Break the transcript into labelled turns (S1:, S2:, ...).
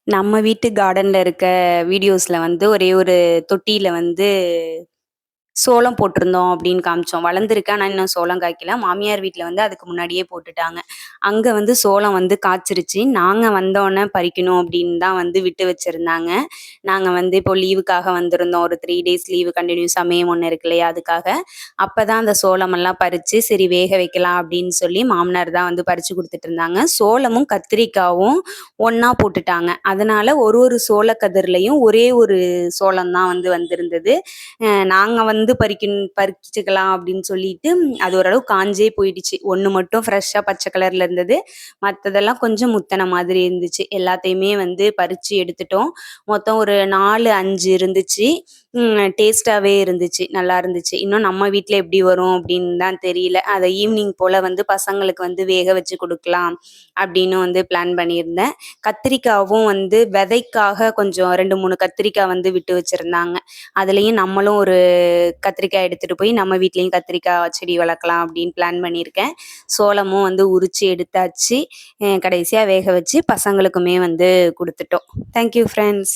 S1: நம்ம வீட்டு கார்டன்ல இருக்க வீடியோஸ்ல வந்து ஒரே ஒரு தொட்டியில வந்து சோளம் போட்டிருந்தோம் அப்படின்னு காமிச்சோம். வளர்ந்துருக்கு. ஆனா இன்னும் சோளம் காய்க்கல. மாமியார் வீட்ல வந்து அதுக்கு முன்னாடியே போட்டுட்டாங்க. அங்க வந்து சோளம் வந்து காய்ச்சிருச்சு. நாங்க வந்தோனே பறிக்கணும் அப்படின்னு தான் வந்து விட்டு வச்சிருந்தாங்க. நாங்க வந்து இப்போ லீவுக்காக வந்திருந்தோம். ஒரு 3 டேஸ் லீவு கன்டினியூஸா ஒண்ணு இருக்கு இல்லையா? அதுக்காக. அப்பதான் அந்த சோளமெல்லாம் பறிச்சு, சரி வேக வைக்கலாம் அப்படின்னு சொல்லி மாமனார் தான் வந்து பறிச்சு குடுத்துட்டு இருந்தாங்க. சோளமும், கத்திரிக்காவும் ஒண்ணா போட்டுட்டாங்க. அதனால ஒரு ஒரு சோள கதிர்லயும் ஒரே ஒரு சோளம் தான் வந்து வந்திருந்தது. நாங்க வந்து பறிச்சுக்கலாம் அப்படின்னு சொல்லிட்டு, அது ஓரளவு காஞ்சே போயிடுச்சு. ஒண்ணு மட்டும் ஃப்ரெஷ்ஷா பச்சை கலர்ல இருந்தது. மத்ததெல்லாம் கொஞ்சம் முத்துன மாதிரி இருந்துச்சு. எல்லாத்தையுமே வந்து பறிச்சு எடுத்துட்டோம். மொத்தம் ஒரு 4, 5 இருந்துச்சு. டேஸ்ட்டாவே இருந்துச்சு. நல்லா இருந்துச்சு. இன்னும் நம்ம வீட்ல எப்படி வரும் அப்படின்னு தான் தெரியல. அத ஈவினிங் போல வந்து பசங்களுக்கு வந்து வேக வச்சு குடுக்கலாம் அப்படின்னு வந்து பிளான் பண்ணியிருந்தேன். கத்திரிக்காவும் வந்து விதைக்காக கொஞ்சம் 2, 3 கத்திரிக்காய் வந்து விட்டு வச்சிருந்தாங்க. அதுலயும் நம்மளும் ஒரு கத்திரிக்காய் எடுத்துட்டு போய் நம்ம வீட்லயும் கத்திரிக்காய் செடி வளர்க்கலாம் அப்படின்னு பிளான் பண்ணியிருக்கேன். சோளமும் வந்து உரிச்சு எடுத்தாச்சு. கடைசியா வேக வச்சு பசங்களுக்குமே வந்து குடுத்துட்டோம். Thank you friends.